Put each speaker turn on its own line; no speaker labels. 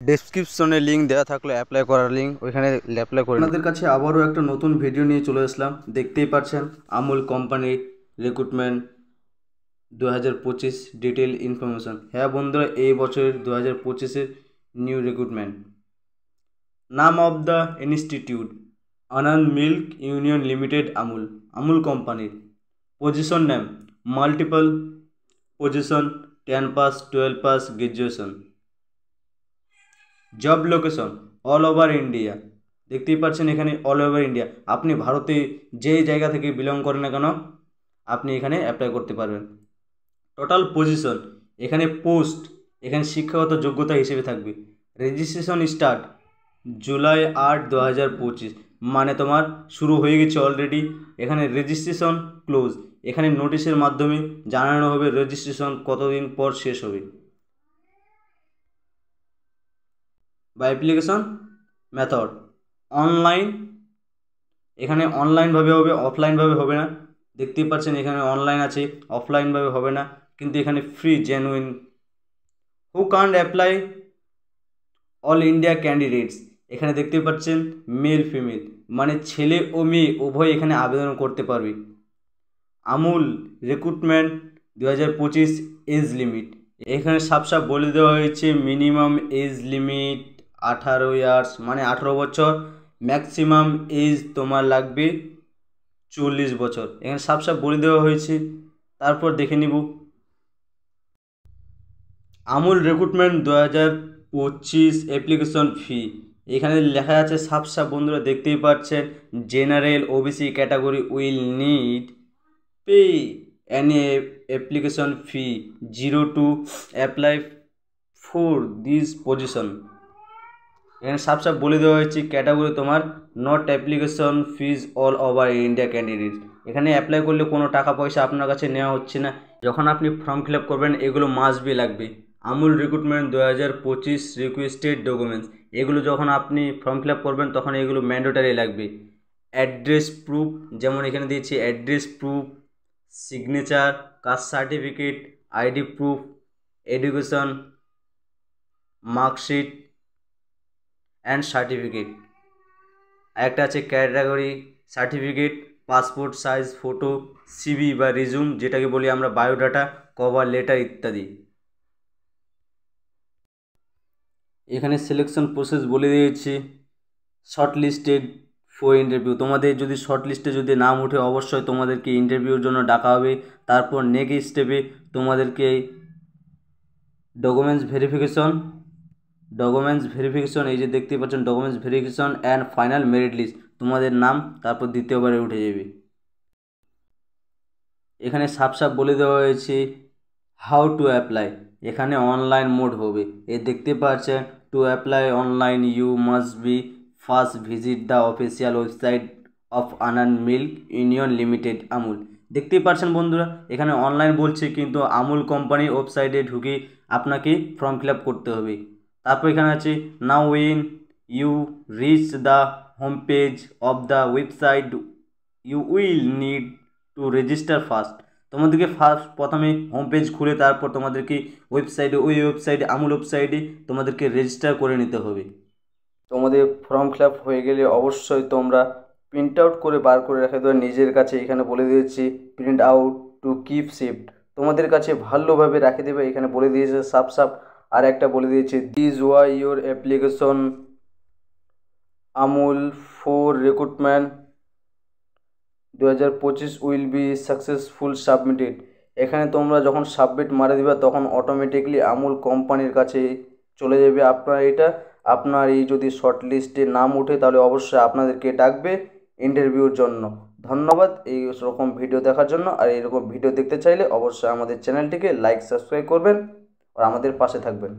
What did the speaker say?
ডেসক্রিপশনে লিঙ্ক দেওয়া থাকলো অ্যাপ্লাই করার লিঙ্ক, ওইখানে অ্যাপ্লাই করে
আপনাদের কাছে আবারও একটা নতুন ভিডিও নিয়ে চলে আসলাম। দেখতেই পাচ্ছেন আমুল কোম্পানির রিক্রুটমেন্ট 2025 ডিটেল ইনফরমেশন। হ্যাঁ বন্ধুরা, এই বছরের 2025-এর new recruitment. Name of the institute Anand milk union limited Amul, আমুল কোম্পানির। Position name multiple position, 10 pass 12 pass graduation. Job location all over India. দেখতেই পাচ্ছেন এখানে অল ওভার ইন্ডিয়া, আপনি ভারতে যেই জায়গা থেকে বিলং করেন না কেন আপনি এখানে অ্যাপ্লাই করতে পারবেন। টোটাল পজিশন, এখানে পোস্ট, এখানে শিক্ষাগত যোগ্যতা হিসেবে থাকবে। রেজিস্ট্রেশন স্টার্ট জুলাই 8, 2025, মানে তোমার শুরু হয়ে গেছে অলরেডি। এখানে রেজিস্ট্রেশন ক্লোজ, এখানে নোটিশের মাধ্যমে জানানো হবে রেজিস্ট্রেশন কতদিন পর শেষ হবে। বা অ্যাপ্লিকেশন মেথড অনলাইন, এখানে অনলাইনভাবে হবে, অফলাইনভাবে হবে না। দেখতেই পাচ্ছেন এখানে অনলাইন আছে, অফলাইনভাবে হবে না, কিন্তু এখানে ফ্রি জেনুইন। হু Kant apply all India candidates, এখানে দেখতে পাচ্ছেন মেল ফিমেল, মানে ছেলে ও মেয়ে উভয় এখানে আবেদন করতে পারবে। আমুল রিক্রুটমেন্ট 2025 এজ লিমিট, এখানে সাফ বলে দেওয়া হয়েছে মিনিমাম এজ লিমিট 18 ইয়ার্স, মানে 18 বছর। ম্যাক্সিমাম এজ তোমার লাগবে 40 বছর, এখানে সাফ বলে দেওয়া হয়েছে। তারপর দেখে নিব আমুল রিক্রুটমেন্ট 2025 অ্যাপ্লিকেশন ফি। এখানে লেখা আছে সাফ বন্ধুরা দেখতেই পাচ্ছেন, general OBC category will need pay an application fee 0 to apply for this position. এখানে সাফ বলে দেওয়া হয়েছে ক্যাটাগরি তোমার not application fees all over India candidate, এখানে অ্যাপ্লাই করলে কোনো টাকা পয়সা আপনার কাছে নেওয়া হচ্ছে না। যখন আপনি ফর্ম ফিল আপ করবেন এগুলো মাস্ট বি লাগবে। আমুল রিক্রুটমেন্ট 2025 রিকোয়েস্টেড ডকুমেন্টস, এগুলো যখন আপনি ফর্ম ফিল আপ করবেন তখন এগুলো ম্যান্ডেটরি লাগবে। অ্যাড্রেস প্রুফ, যেমন এখানে দিয়েছি address proof, signature, caste certificate, ID proof, education marksheet and certificate. একটা আছে category certificate, passport size photo, CV বা রিজুম, যেটাকে বলি আমরা বায়োডাটা, কভার লেটার ইত্যাদি। এখানে সিলেকশন প্রসেস বলে দিয়েছি। শর্ট লিস্টেড ফর ইন্টারভিউ, তোমাদের যদি শর্ট লিস্টে যদি নাম ওঠে অবশ্যই তোমাদেরকে ইন্টারভিউর জন্য ডাকা হবে। তারপর নেক্সট স্টেপে তোমাদেরকে ডকুমেন্টস ভেরিফিকেশন, এই যে দেখতে পাচ্ছেন documents verification and final merit list, তোমাদের নাম তারপর দ্বিতীয়বারে উঠে যাবে। এখানে সাফ বলে দেওয়া হয়েছে হাউ টু অ্যাপ্লাই, এখানে অনলাইন মোড হবে। দেখতে পাচ্ছেন to apply online you must be first visit the official website of Anand milk union limited Amul. দেখতেই পাচ্ছেন বন্ধুরা এখানে অনলাইন বলছে, কিন্তু আমুল কোম্পানির ওয়েবসাইটে ঢুকে আপনাকে ফর্ম ফিল আপ করতে হবে। তারপর এখানে আছে now when you reach the home page of the website you will need to register first, তোমাদেরকে প্রথমে হোম পেজ খুলে তারপর তোমাদেরকে ওয়েবসাইটে আমুল ওয়েবসাইটে তোমাদেরকে রেজিস্টার করে নিতে হবে। তোমাদের ফর্ম ফিল আপ হয়ে গেলে অবশ্যই তোমরা প্রিন্ট আউট করে বার করে রেখে দেবে নিজের কাছে। এখানে বলে দিয়েছি print out to keep saved, তোমাদের কাছে ভালোভাবে রাখে দেবে, এখানে বলে দিয়েছে সাফ। আর একটা বলে দিয়েছে this Y your application Amul for recruitment 2025 will be successful submitted. এখানে তোমরা যখন সাবমিট মারে দিবে তখন অটোমেটিকলি আমুল কোম্পানির কাছে চলে যাবে আপনার এই যদি শর্ট লিস্টে নাম ওঠে তাহলে অবশ্যই আপনাদেরকে ডাকবে ইন্টারভিউর জন্য। ধন্যবাদ এই রকম ভিডিও দেখার জন্য। আর এইরকম ভিডিও দেখতে চাইলে অবশ্যই আমাদের চ্যানেলটিকে লাইক সাবস্ক্রাইব করবেন আর আমাদের পাশে থাকবেন।